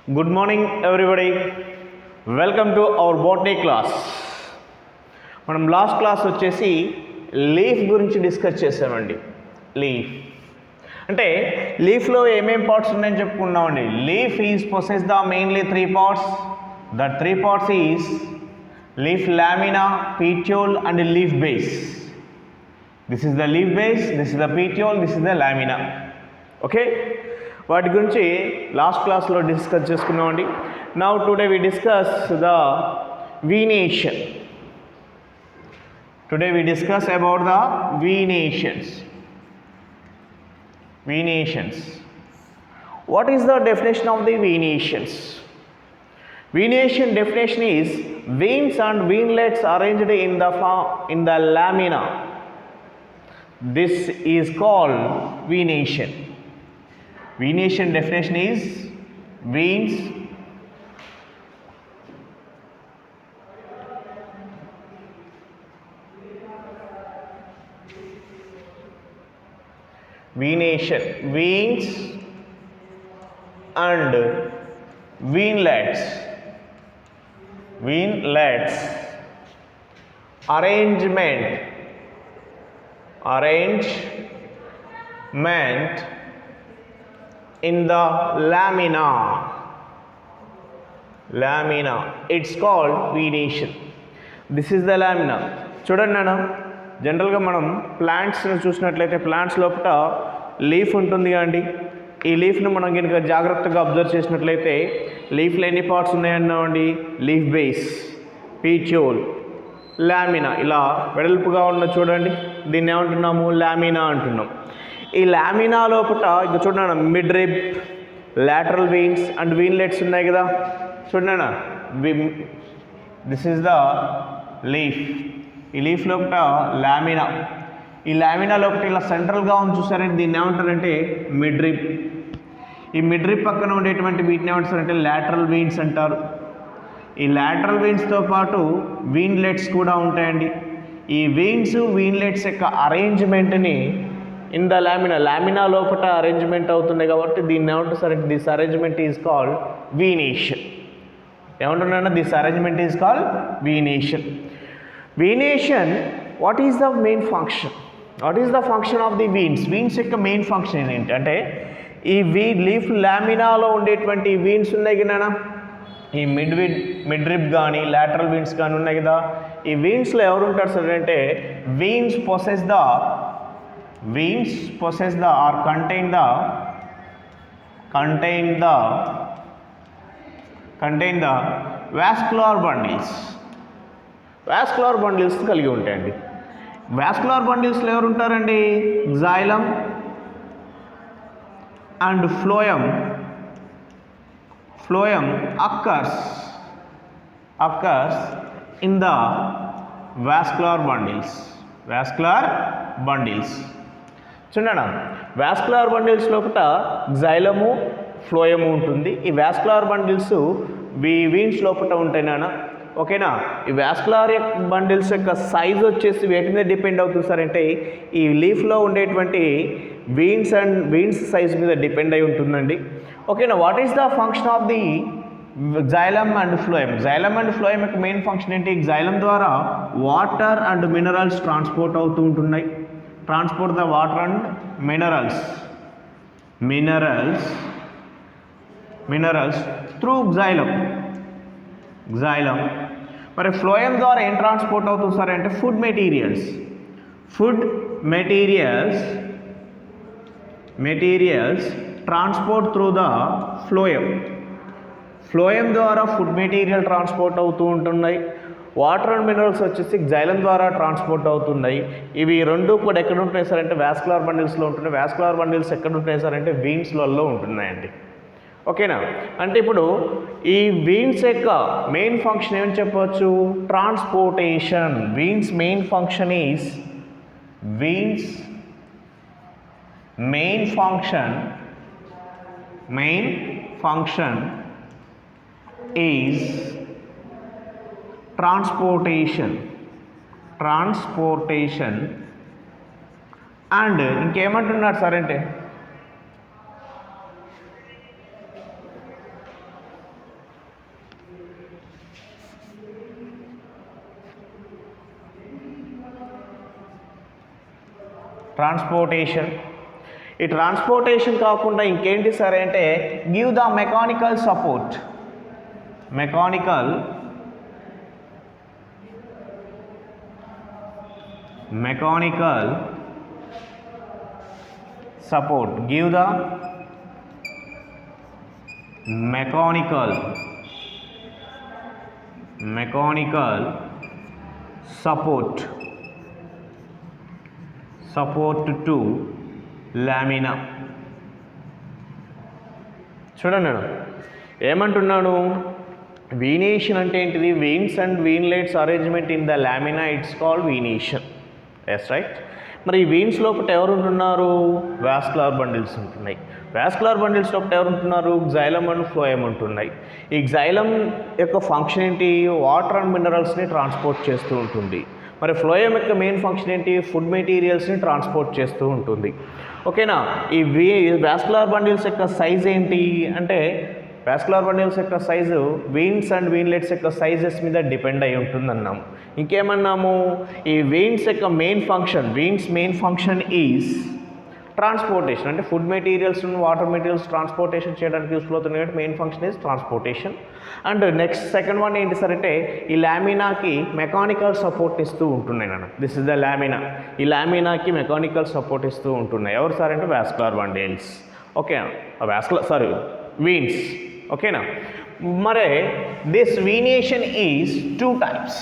Good morning, everybody. Welcome to our botany class. మనం last class వచ్చేసి leaf గురించి discuss చేసామండి. లీఫ్ అంటే లీఫ్లో ఏమేం పార్ట్స్ ఉన్నాయని చెప్పుకున్నామండి. Leaf is possess the mainly 3 parts. The 3 parts is leaf lamina, petiole and leaf base. This is the leaf base, this is the petiole, this is the lamina. Okay, వాటి గురించి last క్లాస్లో discuss చేసుకున్నామండి. Now today we discuss the venation. Today we discuss about the venations. Venations. What is the definition of the venations? Venation definition is veins and veinlets arranged in the lamina. This is called venation. Venation definition is veins venation, veins and veinlets arrangement in the lamina. It's called venation. This is the lamina. చూడండి నాన్న, జనరల్గా మనం ప్లాంట్స్ని చూసినట్లయితే plants లోపల leaf ఉంటుంది కదండి. ఈ లీఫ్ను మనం కనుక జాగ్రత్తగా అబ్జర్వ్ చేసినట్లయితే లీఫ్లో ఎన్ని పార్ట్స్ ఉన్నాయన్నామండి. Leaf base, petiole, lamina. ఇలా వెడల్పుగా ఉన్న చూడండి, దీన్ని ఏమంటున్నాము, లామినా అంటున్నాం. ఈ లామినా లోపల ఇక చూడండి mid rib, lateral veins and veinlets ఉన్నాయి కదా. చూడండి, దిస్ ఈజ్ ద లీఫ్. ఈ లీఫ్ లోపల లామినా. ఈ లామినా లోపల ఇలా సెంట్రల్గా ఉంది చూసారంటే దీన్ని ఏమంటారంటే మిడ్ రిబ్. ఈ మిడ్ రిబ్ పక్కన ఉండేటువంటి వీటిని ఏమంటారంటే లాటరల్ వెయిన్స్ అంటారు. ఈ లాటరల్ వెయిన్స్తో పాటు వీన్లెట్స్ కూడా ఉంటాయండి. ఈ వెయిన్స్ వీన్లెట్స్ యొక్క అరేంజ్మెంట్ని ఇన్ ద లామినా లోపల అరేంజ్మెంట్ అవుతుంది కాబట్టి దీన్ని ఏమంటారు, this arrangement is called venation. ఏమంటున్నా, this arrangement is called venation. Venation, what is the main function? What is the function of the veins? Veins యొక్క మెయిన్ ఫంక్షన్ ఏంటి అంటే, ఈ లీఫ్ లామినాలో ఉండేటువంటి వీన్స్ ఉన్నాయి కదా, ఈ మిడ్ రిబ్ కానీ లాటరల్ వీన్స్ కానీ ఉన్నాయి కదా. ఈ వీన్స్లో ఎవరు ఉంటారు సార్ అంటే, veins possess the or contain the vascular bundles కలిగి ఉంటాయండి. వాస్కులర్ బండిల్స్లో ఎవరు ఉంటారండి, xylem and phloem occurs in the vascular bundles. చూడండి, వాస్కులర్ బండిల్స్ లోపల xylem, phloem ఉంటుంది. ఈ వాస్కులర్ బండిల్స్ వీన్స్ లోపల ఉంటాయి నాన్న. ఓకేనా. ఈ వాస్కులర్ బండిల్స్ యొక్క సైజ్ వచ్చేసి వేటి మీద డిపెండ్ అవుతుంది సార్ అంటే, ఈ లీఫ్లో ఉండేటువంటి వీన్స్ సైజ్ మీద డిపెండ్ అయి ఉంటుందండి. ఓకేనా. What is the function of the xylem and phloem? xylem and phloem యొక్క మెయిన్ ఫంక్షన్ ఏంటి? xylem ద్వారా వాటర్ అండ్ మినరల్స్ ట్రాన్స్పోర్ట్ అవుతూ ఉంటున్నాయి. Transport the water and minerals through xylem. మరి phloem ద్వారా ఏం ట్రాన్స్పోర్ట్ అవుతుంది సార్ అంటే, food materials transport through the phloem ద్వారా ఫుడ్ మెటీరియల్ ట్రాన్స్పోర్ట్ అవుతూ ఉంటున్నాయి. వాటర్ అండ్ మినరల్స్ వచ్చేసి xylem ద్వారా ట్రాన్స్పోర్ట్ అవుతున్నాయి. ఇవి రెండు కూడా ఎక్కడ ఉంటున్నాయి సార్ అంటే, వాస్కులర్ బండిల్స్లో ఉంటున్నాయి. వాస్కులర్ బండిల్స్ ఎక్కడ ఉంటున్నాయి సార్ అంటే, వీన్స్లలో ఉంటున్నాయండి. ఓకేనా. అంటే ఇప్పుడు ఈ వీన్స్ యొక్క మెయిన్ ఫంక్షన్ ఏమని చెప్పవచ్చు, transportation. Veins main function is transportation and ఇంకేమంటున్నారు సార్ అంటే, ట్రాన్స్పోర్టేషన్. ఈ ట్రాన్స్పోర్టేషన్ కాకుండా ఇంకేంటి సరే అంటే give the mechanical support. Mechanical support. Give the mechanical support to lamina. చూడండి నేను ఏమంటున్నాను, వీనేషన్ అంటే ఏంటిది, veins and veinlets arrangement in the lamina, it's called venation. Yes right. మరి ఈ వెయిన్స్ లోపల ఎవరు ఉంటున్నారు, వాస్కులర్ బండిల్స్ ఉంటున్నాయి. వాస్కులర్ బండిల్స్ లోపల ఎవరు ఉంటున్నారు, జైలం అండ్ ఫ్లోయం ఉంటున్నాయి. ఈ జైలం యొక్క ఫంక్షన్ ఏంటి, వాటర్ అండ్ మినరల్స్ని ట్రాన్స్పోర్ట్ చేస్తూ ఉంటుంది. మరి ఫ్లోయం యొక్క మెయిన్ ఫంక్షన్ ఏంటి, ఫుడ్ మెటీరియల్స్ని ట్రాన్స్పోర్ట్ చేస్తూ ఉంటుంది. ఓకేనా. ఈ వాస్కులర్ బండిల్స్ యొక్క సైజ్ ఏంటి అంటే, వాస్కులర్ బండిల్స్ యొక్క సైజు వెయిన్స్ అండ్ వీన్లెట్స్ యొక్క సైజెస్ మీద డిపెండ్ అయి ఉంటుందన్నాము. ఇంకేమన్నాము, ఈ వెయిన్స్ యొక్క మెయిన్ ఫంక్షన్ ఈజ్ ట్రాన్స్పోర్టేషన్. అంటే food materials water materials transportation చేయడానికి యూస్ఫుల్ అవుతుంది కాబట్టి main function is transportation. And next second one ఏంటి సార్ అంటే, ఈ లామినాకి మెకానికల్ సపోర్ట్ ఇస్తూ ఉంటున్నాయి నాన్న. This is the lamina. ఈ లామినాకి మెకానికల్ సపోర్ట్ ఇస్తూ ఉంటున్నాయి. ఎవరు సార్ అంటే వాస్కులర్ బండిల్స్. Okay, veins. ఓకేనా. మరి this venation is two types.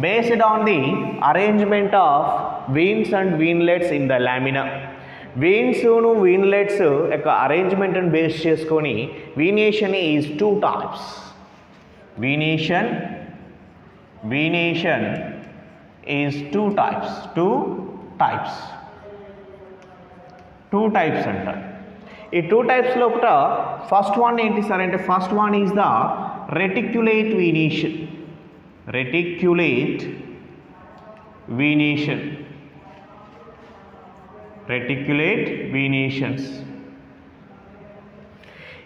based on the arrangement of veins and winglets in the lamina. veins ను winglets యొక్క arrangement ని బేస్ చేసుకొని venation is two types. venation is two types అంటారు. ఈ two types లోపల first one ఏంటి sir అంటే, first one is the reticulate venation. reticulate venations.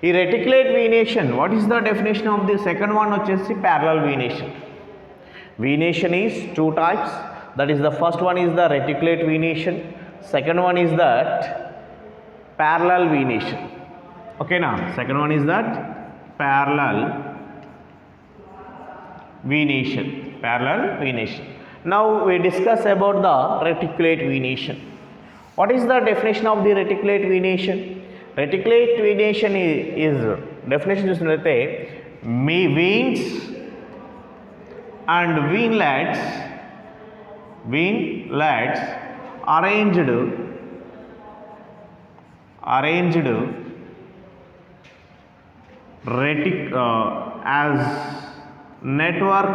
ఈ reticulate venation, what is the definition of the second one వచ్చేసి parallel venation. Venation is two types. That is the first one is the reticulate venation, second one is that parallel venation. ఓకేనా. Second one is that parallel venation. Now we discuss about the reticulate venation. What is the definition of the reticulate venation? Reticulate venation is definition చూసినట్లయితే veins and winglets arranged as network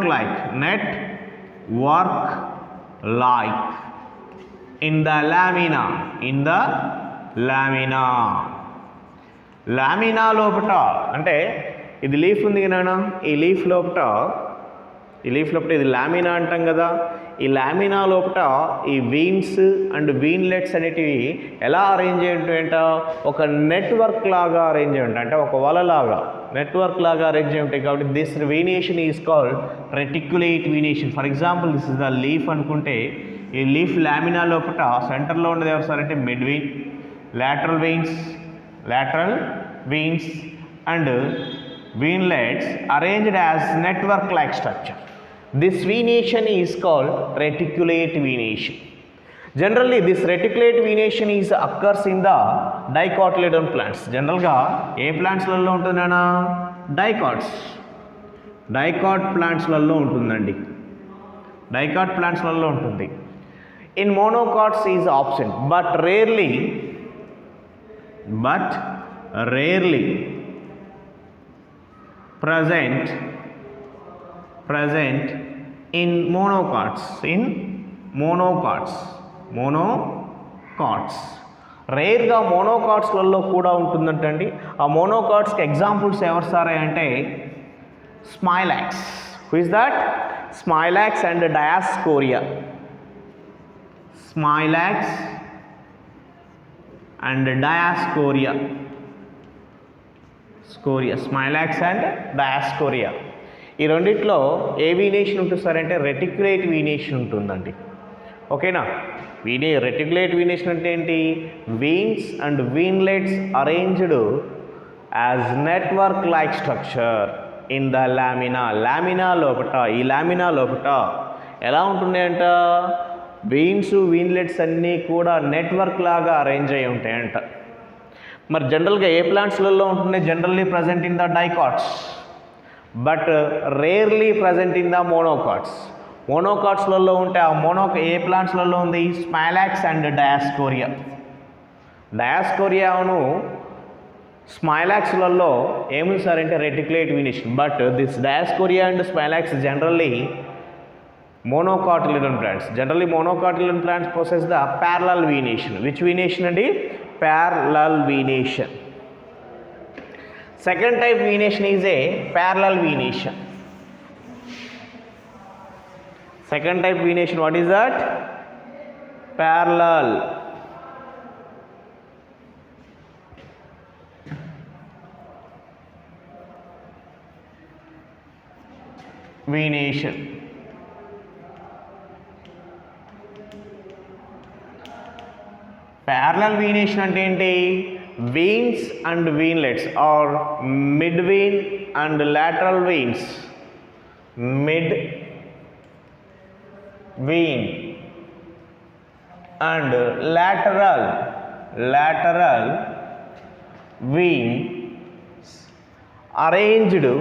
like in the lamina. Lamina లోపట అంటే ఇది leaf ఉంది కదా, ఈ leaf లోపట ఇది lamina అంటాం కదా. ఈ లామినా లోపట ఈ వెయిన్స్ అండ్ వీన్లెట్స్ అనేటివి ఎలా అరేంజ్ అయ్యి ఉంటాయంట, ఒక నెట్వర్క్ లాగా అరేంజ్ అయ్యి ఉంటాయి. అంటే ఒక వలలాగా నెట్వర్క్ లాగా అరేంజ్ అయి ఉంటాయి. కాబట్టి this venation is called reticulate venation. For example this is the leaf అనుకుంటే, ఈ లీఫ్ లామినా లోపట సెంటర్లో ఉండేది ఎవరు సార్ అంటే mid vein, lateral veins and winglets arranged as network like structure. This venation is called reticulate venation. Generally this reticulate venation is occurs in the dicotyledon plants. General ga A plants లలో ఉంటుందనా, dicot plants లలో ఉంటుందండి. dicot plants లలో ఉంటుంది. In monocots is absent but rarely present in monocots. రేర్గా మోనోకాట్స్లలో కూడా ఉంటుందంటండి. ఆ మోనోకాట్స్కి examples ఎవరు sir అంటే Smilax. Who is that? Smilax and Dioscorea. Smilax and diascoria. Smilax and diascoria. ఈ రెండిట్లో ఏ వీనేషన్ ఉంటుంది సార్ అంటే రెటిక్యులేట్ వీనేషన్ ఉంటుందండి. ఓకేనా. రెటిక్యులేట్ వీనేషన్ అంటే ఏంటి? Veins and veinlets arranged as network like structure in the lamina లోపట, ఈ లామినా లోపట ఎలా ఉంటున్నాయంట? వీన్స్ వీన్లెట్స్ అన్నీ కూడా నెట్వర్క్ లాగా అరేంజ్ అయి ఉంటాయంట. మరి జనరల్గా ఏ ప్లాంట్స్లలో ఉంటున్నాయి? Generally present in the dicots, but rarely present in the monocots. మోనోకాట్స్లలో ఉంటే ఏ ప్లాంట్స్లలో ఉంది? స్మైలాక్స్ అండ్ డయాస్కోరియా. డయాస్కోరియాను స్మైలాక్స్లలో ఏముంది సార్ అంటే reticulate venation. But this Dioscorea and Smilax generally monocotyledon plants. Generally monocotyledon plants possess the parallel venation. Which venation andi? Parallel venation. Second type venation is a parallel venation. Second type venation, what is that? Parallel venation. Parallel venation అంటే ఏంటి? Veins and veinlets are mid vein and lateral veins. Mid vein and lateral veins arranged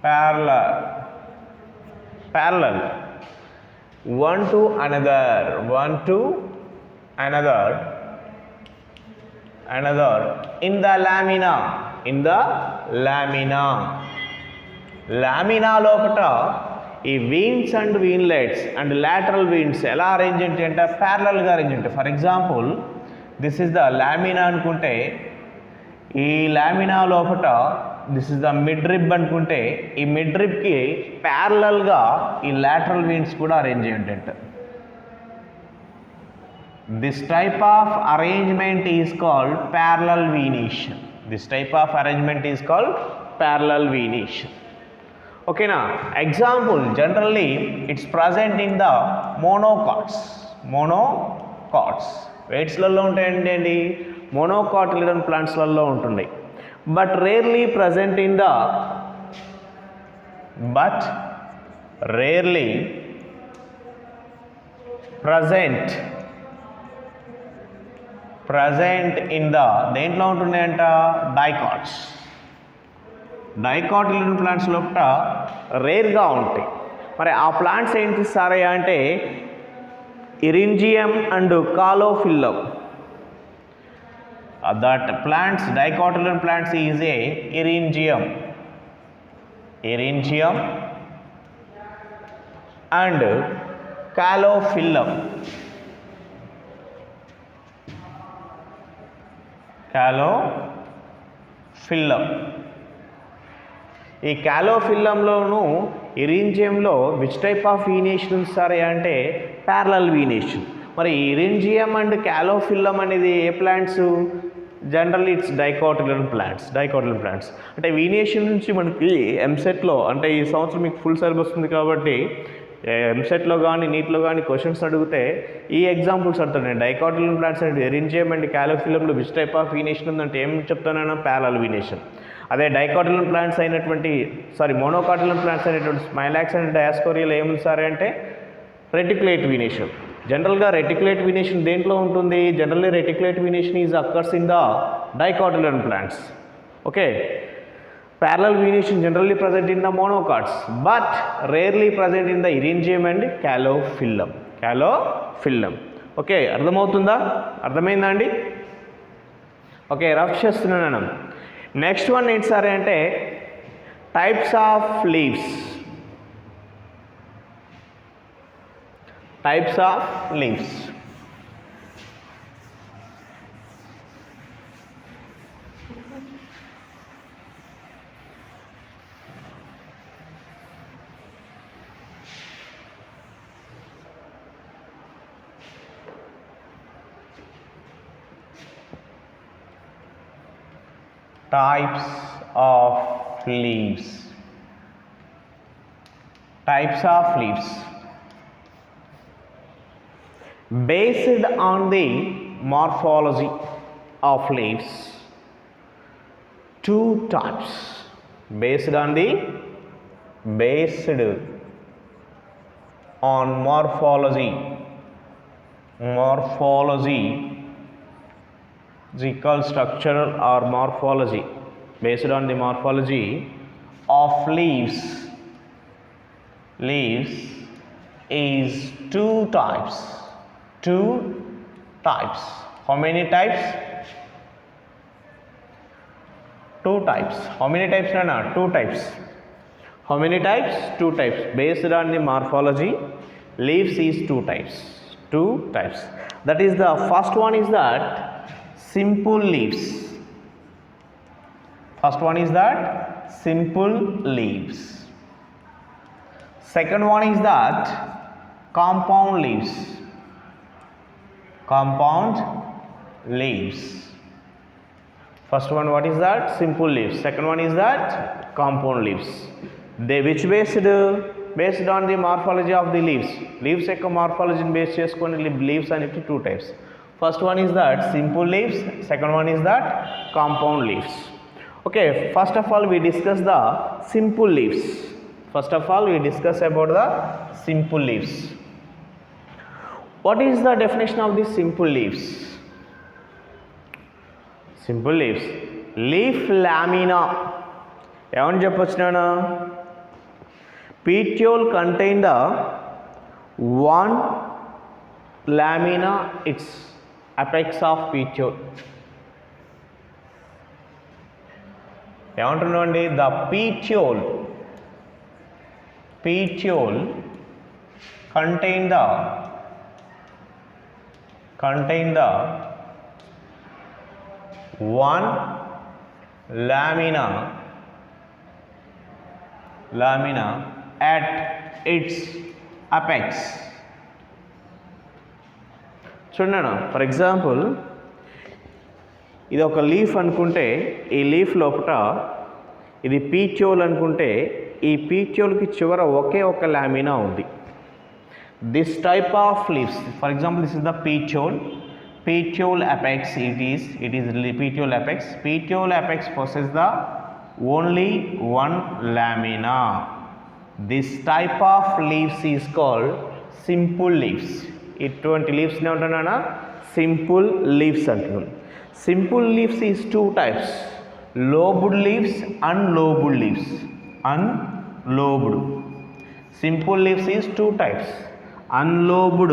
parallel one to another in the lamina లోపట ఈ veins and veinlets and lateral veins ఎలా arrange అంటే ప్యారలల్గా arrange ఉంటాయి. For example this is the lamina అనుకుంటే, ఈ lamina లోపట this is the mid rib అనుకుంటే, ఈ మిడ్ రిబ్కి ప్యారలల్గా ఈ లాటరల్ వీన్స్ కూడా అరేంజ్ అయి ఉంటాయంట. This type of arrangement is called parallel venation. ఓకేనా. Example generally it's present in the monocots. వెయిట్స్లలో ఉంటాయండి, మోనోకాటిలిడన్ ప్లాంట్స్లలో ఉంటుంది. But rarely present in the దేంట్లో ఉంటున్నాయంట? డైకాటిలిడన్ ప్లాంట్స్ లోపల రేర్గా ఉంటాయి. మరి ఆ ప్లాంట్స్ ఏంటి సార్ అంటే Eryngium and కాలోఫిల్లం. that plants, dicotyledon plants is a eryngium and calophyllum. ఈ క్యాలోఫిల్లంలోను ఇరింజియంలో విచ్ టైప్ ఆఫ్ వీనేషన్ ఉంది అంటే ప్యారలల్ వీనేషన్. మరి ఇరింజియం అండ్ క్యాలోఫిల్లం అనేది ఏ plants? Generally it's dicotyledon plants. అంటే వీనేషన్ నుంచి మనకి ఎంసెట్లో, అంటే ఈ సంవత్సరం మీకు ఫుల్ సిలబస్ ఉంది కాబట్టి ఎంసెట్లో కానీ నీట్లో కానీ క్వశ్చన్స్ అడిగితే ఈ ఎగ్జాంపుల్స్ అడుగుతాను. డైకోటిలిడన్ ప్లాంట్స్ అంటే ఇరింజియం అండ్ క్యాలోఫిల్లంలో విచ్ టైప్ ఆఫ్ వీనేషన్ ఉందంటే ఏం చెప్తానన్నా? Parallel venation. అదే డైకోటిలిడన్ ప్లాంట్స్ అయినటువంటి మోనోకాటిలిడన్ ప్లాంట్స్ అయినటువంటి స్మైలాక్స్ అండ్ డయాస్కోరియాలో ఏముంది సార్ అంటే రెటిక్యులేట్ వీనేషన్. జనరల్గా రెటిక్యులేట్ వీనేషన్ దేంట్లో ఉంటుంది? Generally reticulate venation is occurs in the dicotyledon plants. Okay. Parallel venation generally present in the monocots but rarely present in the Eryngium and Calophyllum. Okay, అర్థమైందా అండి? Okay, rough చేస్తున్నాను. Next one ఏంటి sir అంటే types of leaves. types of leaves. Types of leaves. Based on the morphology of leaves, two types. Based on morphology, physical, structural or morphology, based on the morphology of leaves is two types. How many types? Two types. How many types, Nana? Two types. How many types? Two types. Based on the morphology, leaves is two types. That is, the first one is that simple leaves. Second one is that compound leaves. First one, what is that? Simple leaves. Second one is that compound leaves. They which based on the morphology of the leaves యొక్క morphology base చేసుకొని leaves అనేవి two types. First one is that simple leaves, second one is that compound leaves. Okay, first of all we discuss the simple leaves. About the simple leaves. What is the definition of the simple leaves? Leaf lamina. ఏమని చెప్పొచ్చు నాన్న? Petiole contain the one lamina, its apex of petiole. ఏమంటున్నామండి? The petiole contain the one lamina at its apex. చూడండి, for example ఇది ఒక leaf అనుకుంటే, ఈ leaf లోపల ఇది పీట్యూల్ అనుకుంటే, ఈ పీట్యూల్కి చివర ఒకే ఒక లామినా ఉంది. This type of leaves, for example this is the petiole apex. It is petiole apex. Petiole apex possesses the only one lamina. This type of leaves is called simple leaves. ఇటువంటి leaves నే ఉంటున్నానా? Simple leaves అంటున్నాం. Simple leaves is two types, lobed leaves, unlobed leaves. Simple leaves is two types, unlobed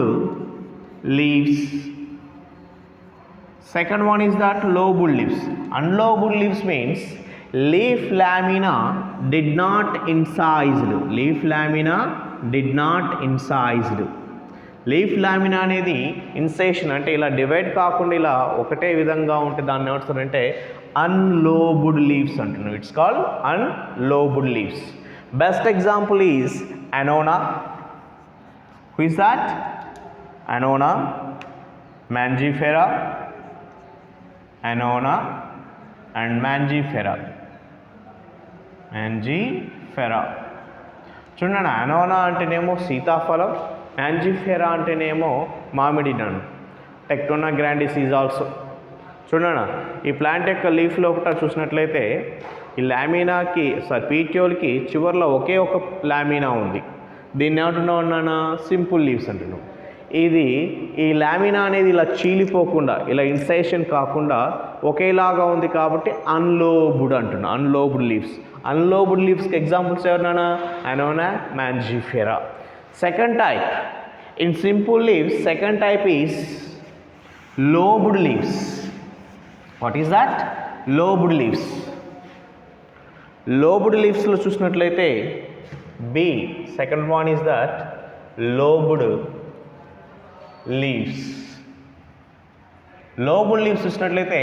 leaves. Second one is that lobed leaves. Unlobed leaves means leaf lamina did not incised. Leaf lamina అనేది ఇన్సైషన్ అంటే ఇలా divide కాకుండా ఇలా ఒకటే విధంగా ఉంటే దాన్ని ఏమంటారంటే అన్లోబుడ్ లీవ్స్ అంటున్నాం. It's called unlobed leaves. Best example is Annona. Who is that? Annona, Mangifera, Annona and Mangifera. చూడండి, అనోనా అంటేనేమో సీతాఫలం, మ్యాంజిఫెరా అంటేనేమో మామిడి నన్ను. Tectona grandis is also. చూడండి, ఈ ప్లాంట్ యొక్క లీఫ్ లోపల చూసినట్లయితే ఈ లామినాకి పీట్యూల్కి చివర్లో ఒకే ఒక లామినా ఉంది. దీన్ని ఏమంటున్నాం? సింపుల్ లీవ్స్ అంటున్నాం. ఇది ఈ లామినా అనేది ఇలా చీలిపోకుండా ఇలా ఇన్సైషన్ కాకుండా ఒకేలాగా ఉంది కాబట్టి అన్లోబుడ్ అంటున్నాం. అన్లోబుడ్ లీవ్స్కి ఎగ్జాంపుల్స్ ఎవరినా? Annona, Mangifera. Second type in simple leaves, second type is lobed leaves. What is that? Lobed leaves. Lobed leavesలో చూసినట్లయితే B, second one is that lobed leaves. lobed leaves చూసినట్లయితే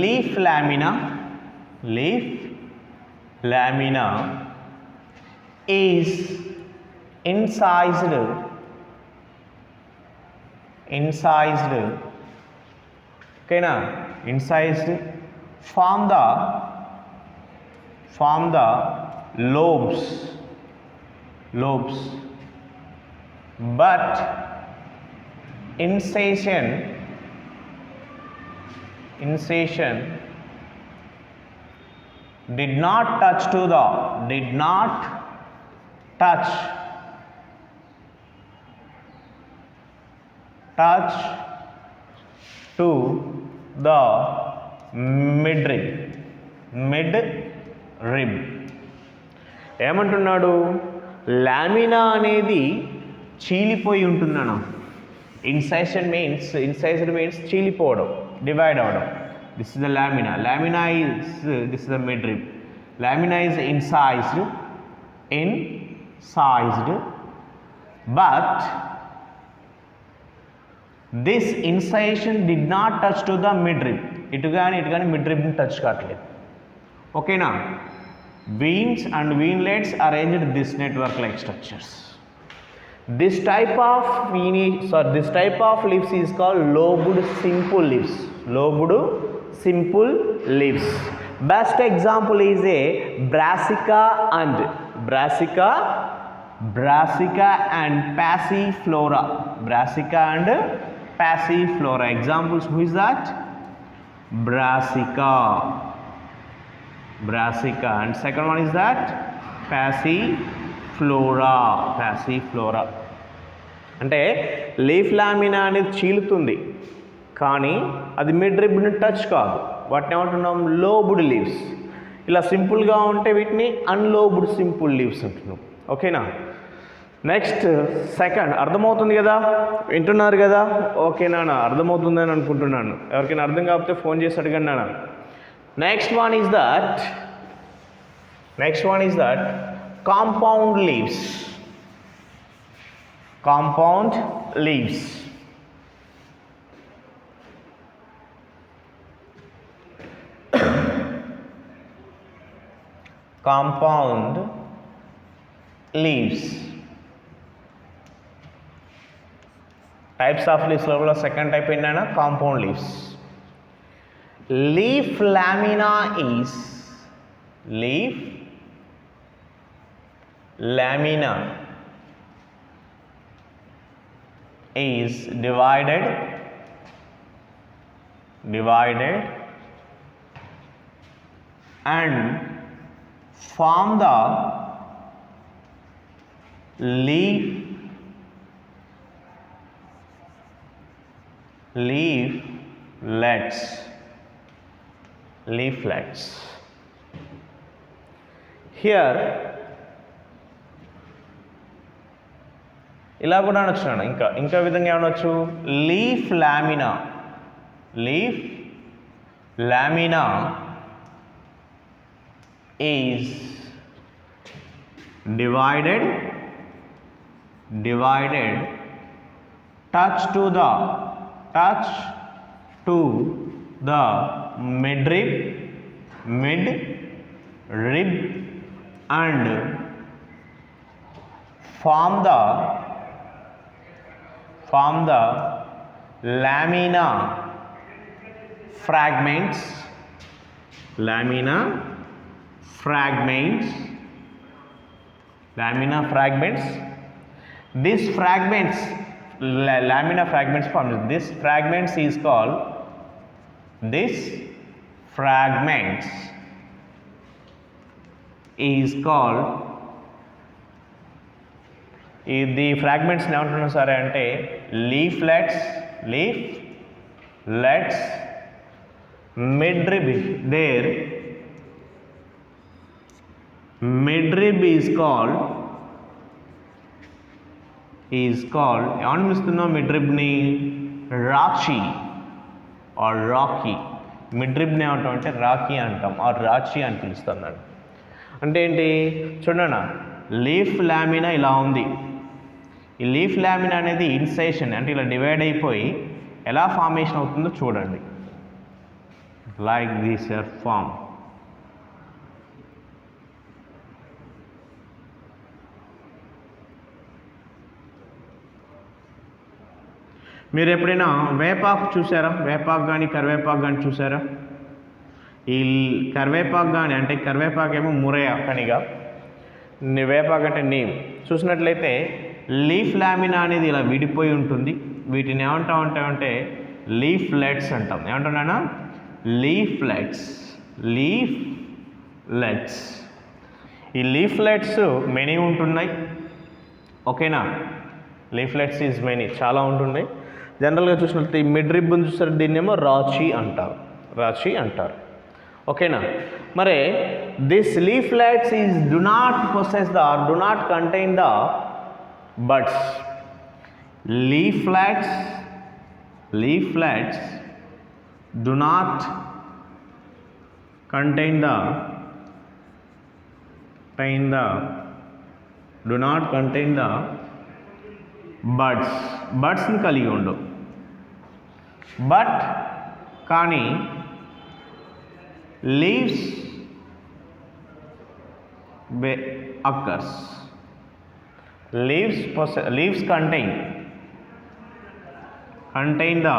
leaf lamina is incised ఓకేనా, incised, form the form the lobes, but incisation did not touch to the midrib. ఏమంటున్నాడు, lamina అనేది చీలిపోయి ఉంటుందన్న. ఇన్సైజ్డ్ means చీలిపోవడం, divide అవ్వడం. This is the lamina this is the midrib. Lamina is incised but this incision did not touch to the midrib. ఇటు కానీ మిడ్రిబ్ని touch కావట్లేదు. ఓకేనా? Veins and venlets arranged this network like structures. This type of leaves is called lobed simple leaves. Best example is a brassica and passiflora. Examples, who is that? Brassica, and second one is that passiflora. అంటే leaf lamina అనేది చీలుతుంది కానీ అది మిడ్రిబ్ని touch కాదు. వాటిని ఏమంటున్నాం? Lobed leaves. ఇలా సింపుల్గా ఉంటే వీటిని అన్లోబ్డ్ సింపుల్ లీవ్స్ అంటున్నాం. ఓకేనా? Next second. అర్థమవుతుంది కదా? వింటున్నారు కదా? ఓకేనా? అర్థమవుతుందని అనుకుంటున్నాను. ఎవరికైనా అర్థం కాకపోతే ఫోన్ చేసి అడగండి నాన్న. Next one is that compound leaves. Compound leaves types of leaves lo second type enna compound leaves. Leaf lamina is divided and form the leaflets. Here ఇలా కూడా అనొచ్చు. ఇంకా విధంగా ఏమనొచ్చు? Leaf lamina is divided touch to the midrib and form the lamina fragments. These fragments, lamina fragments form. This fragments is called the fragments ఏమంటున్నాం సరే అంటే leaflets midrib. There midrib is called ఏమని పిలుస్తున్నాం మిడ్రిబ్ని? రాచి ఆర్ రాకీ. మిడ్రిబ్ని ఏమంటాం అంటే Rocky అంటాం, are రాచి అని పిలుస్తాం. అంటే ఏంటి చూడన్నా, లీఫ్ లామినా ఇలా ఉంది. ఈ లీఫ్ లామినా అనేది ఇన్సైషన్ అంటే ఇలా డివైడ్ అయిపోయి ఎలా ఫార్మేషన్ అవుతుందో చూడండి. Like this form. మీరు ఎప్పుడైనా వేపాకు చూసారా? వేపాకు కానీ కరివేపాకు కానీ చూసారా? ఈ కరివేపాకు కానీ అంటే కరివేపాకు ఏమో మురయ కనిగా, వేపాకు అంటే నేమ్. చూసినట్లయితే లీఫ్ లామినా అనేది ఇలా విడిపోయి ఉంటుంది. వీటిని ఏమంటామంటే లీఫ్లెట్స్ అంటాం. ఏమంటున్నానా? లీఫ్లెట్స్. ఈ లీఫ్లెట్స్ మెనీ ఉంటున్నాయి. ఓకేనా? లీఫ్లెట్స్ ఈజ్ మెనీ, చాలా ఉంటున్నాయి. జనరల్గా చూసినట్లయితే ఈ మిడ్ రిబ్ చూస్తారు, దీన్నేమో రాచి అంటారు. ఓకేనా? మరి this leaflets is do not contain the buds. Leaflets do not contain the buds ని కలిగి ఉండవు. బట్ కానీ leaves occurs. Leaves contain the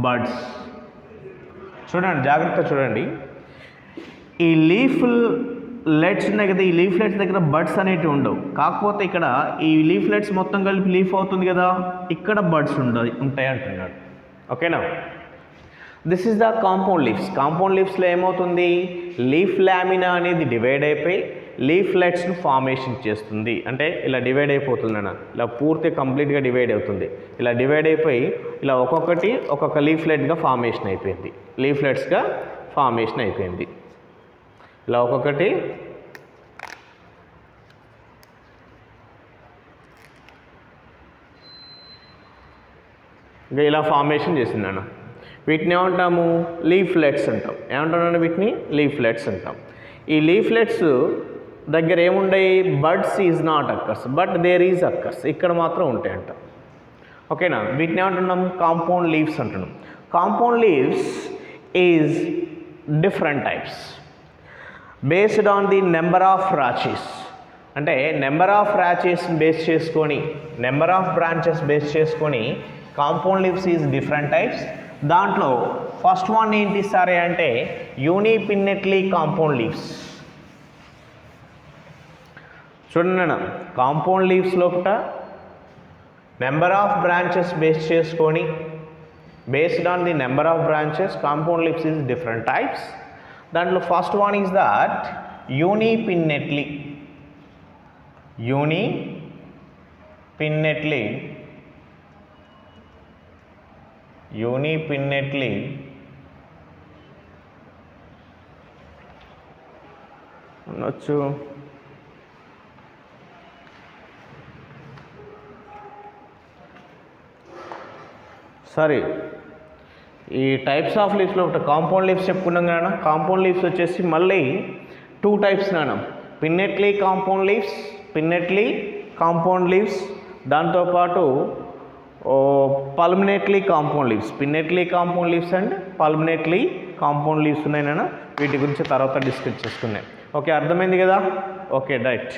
buds. చూడండి, జాగ్రత్త చూడండి. ఈ లీఫ్లెట్స్ ఉన్నాయి కదా, ఈ లీఫ్లెట్స్ దగ్గర బడ్స్ అనేటివి ఉండవు. కాకపోతే ఇక్కడ ఈ లీఫ్లెట్స్ మొత్తం కలిపి లీఫ్ అవుతుంది కదా, ఇక్కడ బడ్స్ ఉంటాయి అంటున్నాడు. ఓకేనా? This is the compound leaves. Compound లీవ్స్లో ఏమవుతుంది? లీఫ్ లామినా అనేది డివైడ్ అయిపోయి లీఫ్లెట్స్ను ఫార్మేషన్ చేస్తుంది. అంటే ఇలా డివైడ్ అయిపోతుంది అన్న, ఇలా పూర్తి కంప్లీట్గా డివైడ్ అవుతుంది. ఇలా డివైడ్ అయిపోయి ఇలా ఒక్కొక్క లీఫ్లెట్గా ఫార్మేషన్ అయిపోయింది. ఇలా ఒక్కొక్కటి ఇంకా ఇలా ఫార్మేషన్ చేసింది అన్న. వీటిని ఏమంటాము? లీఫ్లెట్స్ అంటాం. ఏమంటామన్నా? వీటిని లీఫ్లెట్స్ అంటాం. ఈ లీఫ్లెట్స్ దగ్గర ఏముంటాయి? Buds is not occurs, but there is occurs. ఇక్కడ మాత్రం ఉంటాయంట. ఓకేనా? వీటిని ఏమంటున్నాం? కాంపౌండ్ లీవ్స్ అంటున్నాం. Compound leaves is different types based on the number of rachis. అంటే నెంబర్ ఆఫ్ రాచెస్ బేస్ చేసుకొని, నెంబర్ ఆఫ్ బ్రాంచెస్ బేస్ చేసుకొని compound leaves is different types. దాంట్లో ఫస్ట్ వన్ ఏంటి సరే అంటే యూనిపిన్నెట్లీ కాంపౌండ్ లీవ్స్. చూడండి అన్న, కాంపౌండ్ లీవ్స్ లోపల నెంబర్ ఆఫ్ బ్రాంచెస్ బేస్ చేసుకొని, based on the number of branches compound leaves is different types. దాంట్లో ఫస్ట్ వన్ ఈజ్ దట్ యూనిపిన్నెట్లీ అనొచ్చు. సారీ, ఈ టైప్స్ ఆఫ్ లీవ్స్లో కాంపౌండ్ లీవ్స్ చెప్పుకున్నాం కదా. కాంపౌండ్ లీవ్స్ వచ్చేసి మళ్ళీ 2 టైప్స్ నాన్న. పిన్నెట్లీ కాంపౌండ్ లీవ్స్, దాంతోపాటు palmately compound leaves. Pinnately compound leaves and palmately compound leaves ఉన్నాయి నాన్న. వీటి గురించి తర్వాత డిస్కస్ చేసుకున్నాం. ఓకే, అర్థమైంది కదా? Okay, right.